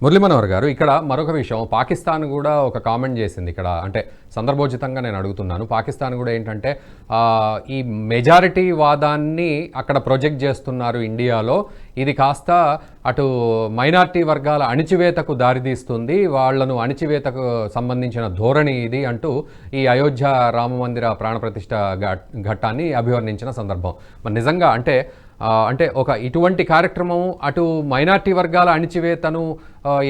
మురళీ మనోహర్ గారు, ఇక్కడ మరొక విషయం, పాకిస్తాన్ కూడా ఒక కామెంట్ చేసింది ఇక్కడ. అంటే సందర్భోచితంగా నేను అడుగుతున్నాను. పాకిస్తాన్ కూడా ఏంటంటే ఈ మెజారిటీ వాదాన్ని అక్కడ ప్రొజెక్ట్ చేస్తున్నారు ఇండియాలో, ఇది కాస్త అటు మైనారిటీ వర్గాల అణిచివేతకు దారితీస్తుంది, వాళ్లను అణిచివేతకు సంబంధించిన ధోరణి ఇది అంటూ ఈ అయోధ్య రామమందిర ప్రాణప్రతిష్ఠ ఘట్టాన్ని అభివర్ణించిన సందర్భం. మరి నిజంగా అంటే ఒక ఇటువంటి కార్యక్రమం అటు మైనారిటీ వర్గాల అణిచివేతను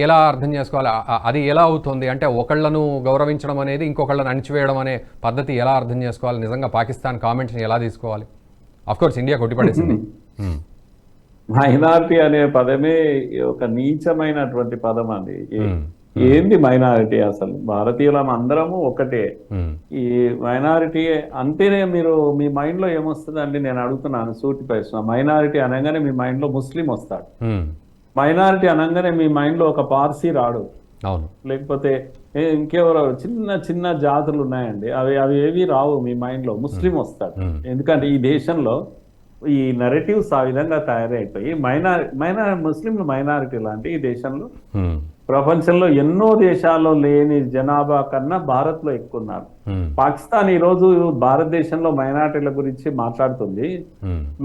ఎలా అర్థం చేసుకోవాలి? అది ఎలా అవుతుంది? అంటే ఒకళ్ళను గౌరవించడం అనేది ఇంకొకళ్ళను అణిచివేయడం అనే పద్ధతి ఎలా అర్థం చేసుకోవాలి? నిజంగా పాకిస్తాన్ కామెంట్స్ని ఎలా తీసుకోవాలి? Of course India కొట్టిపడేసింది. మైనారిటీ అనే పదమే ఒక నీచమైనటువంటి పదం అండి. ఏంది మైనారిటీ? అసలు భారతీయులం అందరము ఒకటే. ఈ మైనారిటీ అంటేనే మీరు మీ మైండ్ లో ఏమొస్తుందండి? నేను అడుగుతున్నాను సూటి ప్రశ్న. మైనారిటీ అనగానే మీ మైండ్ లో ముస్లిం వస్తాడు. మైనారిటీ అనగానే మీ మైండ్ లో ఒక పార్సీ రాడు, లేకపోతే ఇంకెవరో చిన్న చిన్న జాతులు ఉన్నాయండి, అవి ఏవి రావు మీ మైండ్ లో. ముస్లిం వస్తాడు. ఎందుకంటే ఈ దేశంలో ఈ నరేటివ్స్ ఆ విధంగా తయారైపోయి ముస్లింలు మైనారిటీ లాంటి ఈ దేశంలో ప్రపంచంలో ఎన్నో దేశాల్లో లేని జనాభా కన్నా భారత్ లో ఎక్కువ ఉన్నారు. పాకిస్తాన్ ఈ రోజు భారతదేశంలో మైనారిటీల గురించి మాట్లాడుతుంది.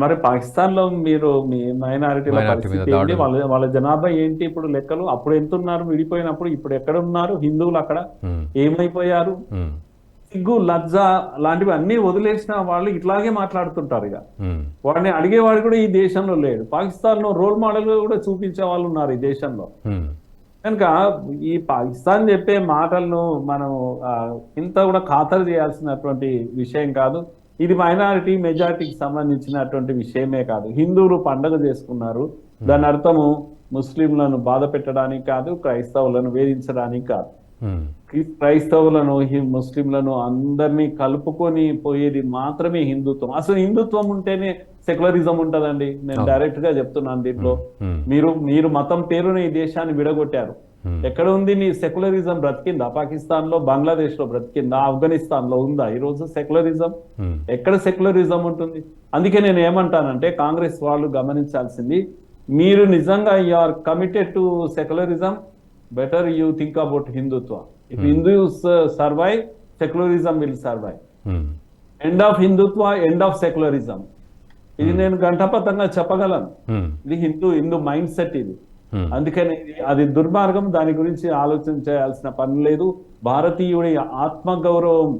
మరి పాకిస్తాన్ లో మీరు మీ మైనారిటీల పరిస్థితి ఏంటి? వాళ్ళ జనాభా ఏంటి ఇప్పుడు లెక్కలు? అప్పుడు ఎంత ఉన్నారు విడిపోయినప్పుడు? ఇప్పుడు ఎక్కడ ఉన్నారు హిందువులు? అక్కడ ఏమైపోయారు? సిగ్గు, లజ్జ లాంటివి అన్ని వదిలేసిన వాళ్ళు ఇట్లాగే మాట్లాడుతుంటారు. ఇక వాడిని అడిగేవాడు కూడా ఈ దేశంలో లేడు. పాకిస్తాన్ లో రోల్ మోడల్ కూడా చూపించే వాళ్ళు ఉన్నారు ఈ దేశంలో. కనుక ఈ పాకిస్తాన్ చెప్పే మాటలను మనం ఇంత కూడా ఖాతరు చేయాల్సినటువంటి విషయం కాదు. ఇది మైనారిటీ మెజారిటీకి సంబంధించినటువంటి విషయమే కాదు. హిందువులు పండుగ చేసుకున్నారు, దాని అర్థము ముస్లింలను బాధ పెట్టడానికి కాదు, క్రైస్తవులను వేధించడానికి కాదు. క్రైస్తవులను ముస్లింలను అందరినీ కలుపుకొని పోయేది మాత్రమే హిందుత్వం. అసలు హిందుత్వం ఉంటేనే సెక్యులరిజం ఉంటదండి. నేను డైరెక్ట్ గా చెప్తున్నాను. దీంట్లో మీరు మతం పేరున ఈ దేశాన్ని విడగొట్టారు. ఎక్కడ ఉంది నీ సెక్యులరిజం? బ్రతికిందా? పాకిస్తాన్ లో, బంగ్లాదేశ్ లో బ్రతికిందా? ఆఫ్ఘనిస్తాన్ లో ఉందా ఈరోజు సెక్యులరిజం? ఎక్కడ సెక్యులరిజం ఉంటుంది? అందుకే నేను ఏమంటానంటే కాంగ్రెస్ వాళ్ళు గమనించాల్సింది, మీరు నిజంగా you are committed to secularism, better you think about Hindutva. If Hindus survive, secularism will survive. End of Hindutva, end of secularism. ఇది నేను ఘంటాపథంగా చెప్పగలను. ఇది హిందూ మైండ్ సెట్ ఇది. అందుకని అది దుర్మార్గం. దాని గురించి ఆలోచన చేయాల్సిన పని లేదు. భారతీయుడి ఆత్మగౌరవం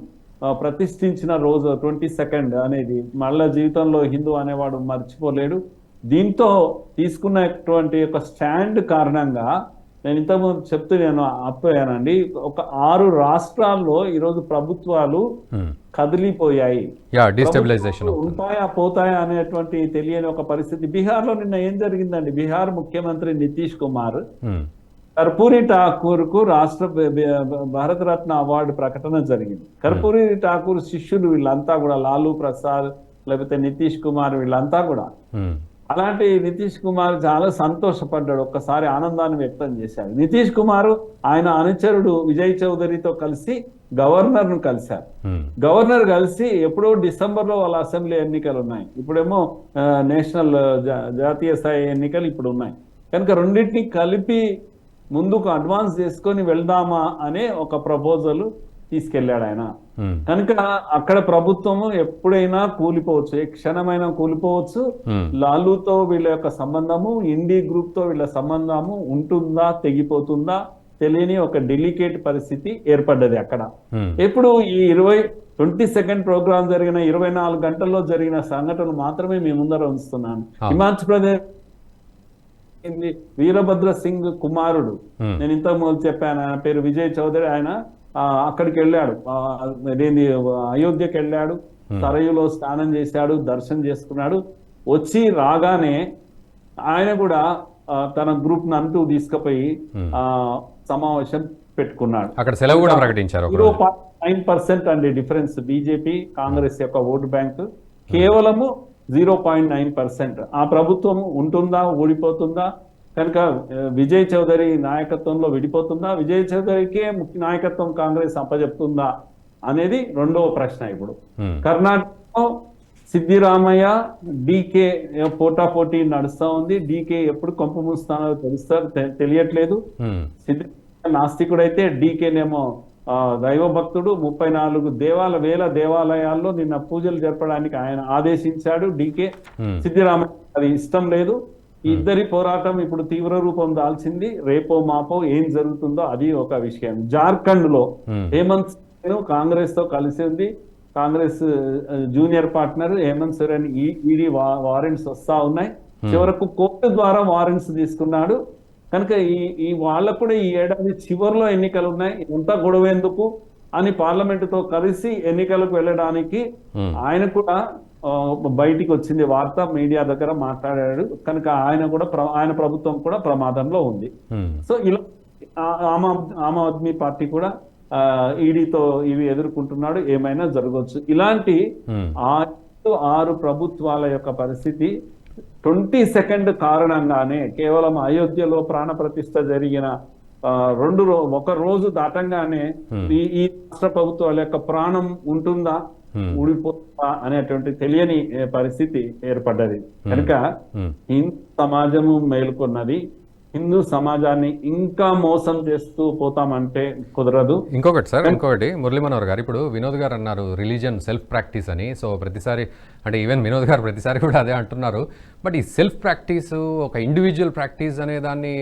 ప్రతిష్ఠించిన రోజు 22nd అనేది మళ్ళా జీవితంలో హిందూ అనేవాడు మర్చిపోలేడు. దీంతో తీసుకున్నటువంటి ఒక స్టాండ్ కారణంగా నేను ఇంతకుముందు చెప్తూ నేను ఆపోయానండి. ఒక 6 రాష్ట్రాల్లో ఈరోజు ప్రభుత్వాలు కదిలిపోయాయి. ఉంటాయా పోతాయా అనేటువంటి తెలియని ఒక పరిస్థితి. బీహార్ లో నిన్న ఏం జరిగిందండి? బీహార్ ముఖ్యమంత్రి నితీష్ కుమార్ కర్పూరి ఠాకూర్ కు రాష్ట్ర భారతరత్న అవార్డు ప్రకటన జరిగింది. కర్పూరి ఠాకూర్ శిష్యులు వీళ్ళంతా కూడా, లాలూ ప్రసాద్ లేకపోతే నితీష్ కుమార్ వీళ్ళంతా కూడా. అలాంటి నితీష్ కుమార్ చాలా సంతోషపడ్డాడు, ఒక్కసారి ఆనందాన్ని వ్యక్తం చేశాడు. నితీష్ కుమార్ ఆయన అనుచరుడు విజయ్ చౌదరితో కలిసి గవర్నర్ ను కలిశారు. గవర్నర్ కలిసి ఎప్పుడో డిసెంబర్ లో వాళ్ళ అసెంబ్లీ ఎన్నికలు ఉన్నాయి, ఇప్పుడేమో నేషనల్ జాతీయ స్థాయి ఎన్నికలు ఇప్పుడు ఉన్నాయి. కనుక రెండింటినీ కలిపి ముందుకు అడ్వాన్స్ చేసుకొని వెళ్దామా అనే ఒక ప్రపోజల్ తీసుకెళ్లాడు ఆయన. కనుక అక్కడ ప్రభుత్వము ఎప్పుడైనా కూలిపోవచ్చు, ఏ క్షణమైనా కూలిపోవచ్చు. లాలూతో వీళ్ళ యొక్క సంబంధము, ఇండి గ్రూప్ తో వీళ్ళ సంబంధము ఉంటుందా, తెగిపోతుందా తెలియని ఒక డెలికేట్ పరిస్థితి ఏర్పడ్డది అక్కడ. ఎప్పుడు ఈ 22nd ప్రోగ్రాం జరిగిన 24 గంటల్లో జరిగిన సంఘటనలు మాత్రమే మీ ముందర ఉంచుతున్నాను. హిమాచల్ ప్రదేశ్ వీరభద్ర సింగ్ కుమారుడు, నేను ఇంతకు చెప్పాను, ఆయన పేరు విజయ్ చౌదరి. ఆయన అక్కడికి వెళ్ళాడు, అయోధ్యకి వెళ్ళాడు, సరయులో స్నానం చేశాడు, దర్శనం చేసుకున్నాడు. వచ్చి రాగానే ఆయన కూడా తన గ్రూప్ నంటూ తీసుకుపోయి సమావేశం పెట్టుకున్నాడు. అక్కడ సెలవు కూడా ప్రకటించారు. 0.9% అండి డిఫరెన్స్. బీజేపీ కాంగ్రెస్ యొక్క ఓటు బ్యాంక్ కేవలము 0.9%. ఆ ప్రభుత్వం ఉంటుందా, ఓడిపోతుందా? కనుక విజయ్ చౌదరి నాయకత్వంలో విడిపోతుందా, విజయ్ చౌదరికే ముఖ్య నాయకత్వం కాంగ్రెస్ అప్పచెప్తుందా అనేది రెండవ ప్రశ్న. ఇప్పుడు కర్ణాటకలో సిద్దిరామయ్య డీకే పోటాపోటీ నడుస్తా ఉంది. డీకే ఎప్పుడు కొంప మూస్తానో తెలియట్లేదు. సిద్దిరామయ్య నాస్తికుడైతే డీకేనేమో దైవ భక్తుడు. 34 వేల దేవాలయాల్లో నిన్న పూజలు జరపడానికి ఆయన ఆదేశించాడు డీకే. సిద్దిరామయ్య అది ఇష్టం లేదు. ఇద్దరి పోరాటం ఇప్పుడు తీవ్ర రూపం దాల్చింది. రేపో మాపో ఏం జరుగుతుందో అది ఒక విషయం. జార్ఖండ్ లో హేమంత్ సోరెన్ కాంగ్రెస్ తో కలిసి ఉంది. Congress junior partner Hemant Soren ED warrants వస్తా ఉన్నాయి. చివరకు కోర్టు ద్వారా వారెంట్స్ తీసుకున్నాడు. కనుక ఈ వాళ్ళకు కూడా ఈ ఏడాది చివరిలో ఎన్నికలు ఉన్నాయి. ఎంత గొడవ ఎందుకు అని పార్లమెంటుతో కలిసి ఎన్నికలకు వెళ్ళడానికి ఆయన కూడా బయటికి వచ్చింది వార్త. మీడియా దగ్గర మాట్లాడాడు. కనుక ఆయన ప్రభుత్వం కూడా ప్రమాదంలో ఉంది. సో ఇలా ఆమ్ ఆద్మీ పార్టీ కూడా ఈడీతో ఇవి ఎదుర్కొంటున్నాడు. ఏమైనా జరగవచ్చు. ఇలాంటి 6 ప్రభుత్వాల యొక్క పరిస్థితి 22nd కారణంగానే కేవలం అయోధ్యలో ప్రాణ ప్రతిష్ఠ జరిగిన ఒక రోజు దాటంగానే ఈ రాష్ట్ర ప్రభుత్వాల యొక్క ప్రాణం ఉంటుందా ఊడిపోతుందా అనేటువంటి తెలియని పరిస్థితి ఏర్పడ్డది. కనుక హిందూ సమాజము మేల్కొన్నది. హిందూ సమాజాన్ని ఇంకా మోసం చేస్తూ పోతామంటే కుదరదు. ఇంకొకటి మురళీ మనోహర్ గారు, ఇప్పుడు వినోద్ గారు అన్నారు రిలీజియన్ సెల్ఫ్ ప్రాక్టీస్ అని. సో ప్రతిసారి అంటే ఈవెన్ వినోద్ గారు ప్రతిసారి కూడా అదే అంటున్నారు. బట్ ఈ సెల్ఫ్ ప్రాక్టీస్ ఒక ఇండివిజువల్ ప్రాక్టీస్ అనే దాన్ని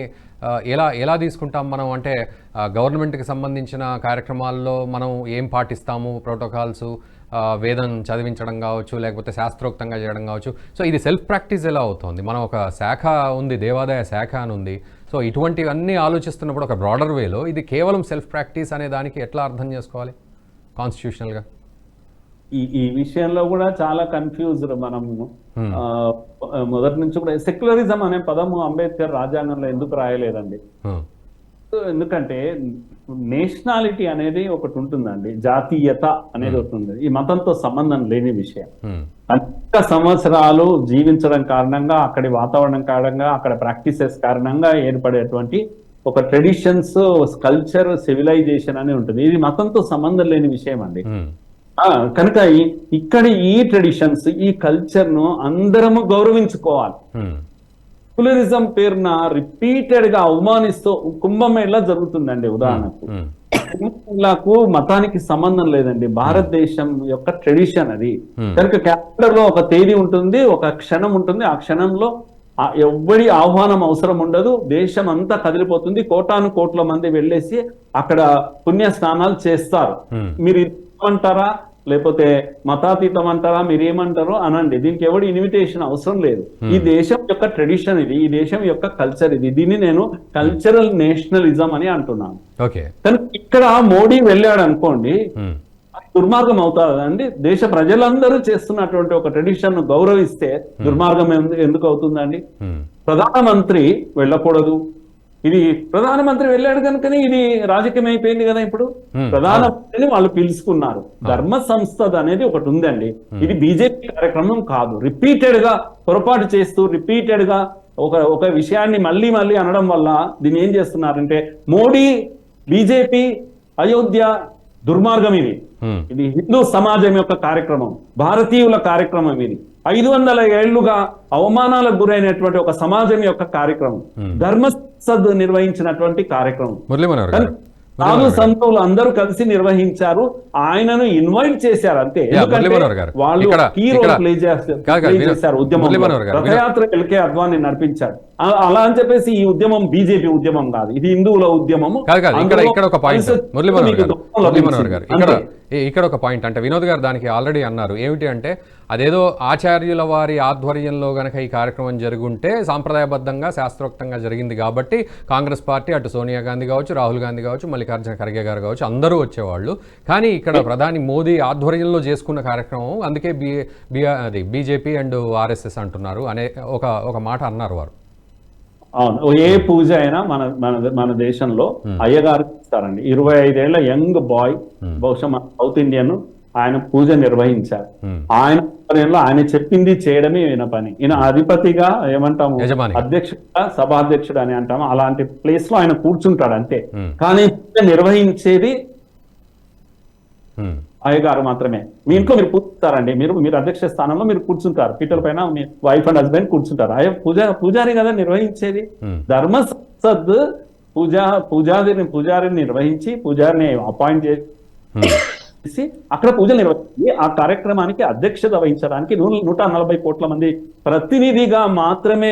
ఎలా తీసుకుంటాం మనం? అంటే గవర్నమెంట్కి సంబంధించిన కార్యక్రమాల్లో మనం ఏం పాటిస్తాము, ప్రోటోకాల్స్, వేదం చదివించడం కావచ్చు, లేకపోతే శాస్త్రోక్తంగా చేయడం కావచ్చు. సో ఇది సెల్ఫ్ ప్రాక్టీస్ ఎలా అవుతుంది? మనం ఒక శాఖ ఉంది, దేవాదాయ శాఖ అని ఉంది. సో ఇటువంటివన్నీ ఆలోచిస్తున్నప్పుడు ఒక బ్రాడర్ వేలో ఇది కేవలం సెల్ఫ్ ప్రాక్టీస్ అనే దానికి ఎట్లా అర్థం చేసుకోవాలి కాన్స్టిట్యూషనల్గా? ఈ విషయంలో కూడా చాలా కన్ఫ్యూజ్డ్ మనము. మొదటి నుంచి కూడా సెక్యులరిజం అనే పదము అంబేద్కర్ రాజ్యాంగంలో ఎందుకు రాయలేదండి? ఎందుకంటే నేషనాలిటీ అనేది ఒకటి ఉంటుందండి, జాతీయత అనేది ఒకటి ఉంటుంది. ఈ మతంతో సంబంధం లేని విషయం. అనేక సంవత్సరాలు జీవించడం కారణంగా, అక్కడి వాతావరణం కారణంగా, అక్కడ ప్రాక్టీసెస్ కారణంగా ఏర్పడేటువంటి ఒక ట్రెడిషన్స్, కల్చర్, సివిలైజేషన్ అని ఉంటుంది. ఇది మతంతో సంబంధం లేని విషయం అండి. కనుక ఇక్కడ ఈ ట్రెడిషన్స్, ఈ కల్చర్ ను అందరము గౌరవించుకోవాలి. సెక్యులరిజం పేరున రిపీటెడ్ గా అవమానిస్తూ కుంభమేళా జరుగుతుందండి. ఉదాహరణకు కుంభమేళాకు మతానికి సంబంధం లేదండి, భారతదేశం యొక్క ట్రెడిషన్ అది. కనుక క్యాలెండర్ లో ఒక తేదీ ఉంటుంది, ఒక క్షణం ఉంటుంది. ఆ క్షణంలో ఎవ్వడి ఆహ్వానం అవసరం ఉండదు. దేశం అంతా కదిలిపోతుంది. కోటాను కోట్ల మంది వెళ్ళేసి అక్కడ పుణ్య స్నానాలు చేస్తారు. మీరు అంటారా లేకపోతే మతాతీతం అంటారా, మీరు ఏమంటారో అనండి. దీనికి ఎవడి ఇన్విటేషన్ అవసరం లేదు. ఈ దేశం యొక్క ట్రెడిషన్ ఇది, ఈ దేశం యొక్క కల్చర్ ఇది. దీన్ని నేను కల్చరల్ నేషనలిజం అని అంటున్నాను. కానీ ఇక్కడ మోడీ వెళ్ళాడు అనుకోండి, దుర్మార్గం అవుతుందండి. దేశ ప్రజలందరూ చేస్తున్నటువంటి ఒక ట్రెడిషన్ ను గౌరవిస్తే దుర్మార్గం ఎందుకు అవుతుందండి? ప్రధానమంత్రి వెళ్ళకూడదు. ఇది ప్రధానమంత్రి వెళ్ళాడు కనుకనే ఇది రాజకీయం అయిపోయింది కదా. ఇప్పుడు ప్రధానమంత్రిని వాళ్ళు పిలుచుకున్నారు. ధర్మ సంస్థ అనేది ఒకటి ఉందండి. ఇది బీజేపీ కార్యక్రమం కాదు. రిపీటెడ్ గా పొరపాటు చేస్తూ రిపీటెడ్ గా ఒక విషయాన్ని మళ్ళీ మళ్ళీ అనడం వల్ల దీన్ని ఏం చేస్తున్నారంటే, మోడీ, బీజేపీ, అయోధ్య దుర్మార్గం ఇది. ఇది హిందూ సమాజం యొక్క కార్యక్రమం, భారతీయుల కార్యక్రమం ఇది. 500 ఏళ్లుగా అవమానాలకు గురైనటువంటి ఒక సమాజం యొక్క కార్యక్రమం, ధర్మసద్ నిర్వహించినటువంటి కార్యక్రమం. సాధు సంతులు అందరూ కలిసి నిర్వహించారు. ఆయనను ఇన్వైట్ చేశారు అంతే. వాళ్ళు హీరో ప్లే చేశారు ఉద్యమం. రథయాత్ర ఎల్కే అద్వాని నడిపించారు. అలా అని చెప్పేసి ఈ ఉద్యమం బీజేపీ ఉద్యమం కాదు, ఇది హిందువుల ఉద్యమము. ఇక్కడ ఒక పాయింట్ అంటే వినోద్ గారు దానికి ఆల్రెడీ అన్నారు. ఏమిటి అంటే, అదేదో ఆచార్యుల వారి ఆధ్వర్యంలో గనక ఈ కార్యక్రమం జరుగుంటే సాంప్రదాయబద్ధంగా శాస్త్రోక్తంగా జరిగింది కాబట్టి కాంగ్రెస్ పార్టీ, అటు సోనియా గాంధీ కావచ్చు, రాహుల్ గాంధీ కావచ్చు, మల్లికార్జున ఖర్గే గారు కావచ్చు, అందరూ వచ్చేవాళ్ళు. కానీ ఇక్కడ ప్రధాని మోదీ ఆధ్వర్యంలో చేసుకున్న కార్యక్రమం, అందుకే బీజేపీ అండ్ ఆర్ఎస్ఎస్ అంటున్నారు అనే ఒక మాట అన్నారు వారు. అవును, ఏ పూజ అయినా మన దేశంలో అయ్యగారు ఇస్తారండి. 25 ఏళ్ల యంగ్ బాయ్, బహుశా మన సౌత్ ఇండియన్, ఆయన పూజ నిర్వహించారు. ఆయన చెప్పింది చేయడమే ఈయన పని. ఈయన అధిపతిగా ఏమంటాము, అధ్యక్షుడుగా, సభాధ్యక్షుడు అని అంటాము. అలాంటి ప్లేస్ లో ఆయన కూర్చుంటాడు అంతే. కానీ నిర్వహించేది అయ్యగారు మాత్రమే. మీ ఇంట్లో మీరు కూర్చుంటారండి, మీరు అధ్యక్ష స్థానంలో మీరు కూర్చుంటారు, పీటల పైన మీ వైఫ్ అండ్ హస్బెండ్ కూర్చుంటారు. పూజారి కదా నిర్వహించేది. ధర్మ సంసద్ పూజారిని నిర్వహించి, పూజారిని అపాయింట్ చేసి అక్కడ పూజలు నిర్వహించి ఆ కార్యక్రమానికి అధ్యక్షత వహించడానికి 140 కోట్ల మంది ప్రతినిధిగా మాత్రమే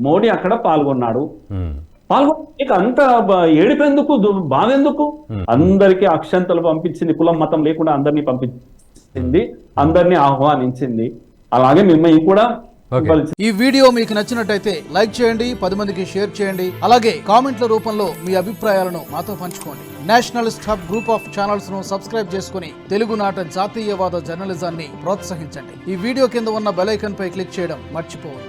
మోడీ అక్కడ పాల్గొన్నాడు. ఇక అంత ఏడిపెందుకు, బాధెందుకు? అందరికీ అక్షంతలు పంపించింది, కులం మతం లేకుండా అందరినీ పంపించింది, అందరినీ ఆహ్వానించింది. అలాగే మిమ్మల్ని కూడా ఈ వీడియో మీకు నచ్చినట్టయితే లైక్ చేయండి, 10 మందికి షేర్ చేయండి. అలాగే కామెంట్ల రూపంలో మీ అభిప్రాయాలను మాతో పంచుకోండి. Nationalist hub group of channels ను సబ్స్క్రైబ్ చేసుకుని తెలుగునాట జాతీయవాద జర్నలిజాన్ని ప్రోత్సహించండి. ఈ వీడియో కింద ఉన్న బెల్ ఐకాన్ పై క్లిక్ చేయడం మర్చిపోవద్దు.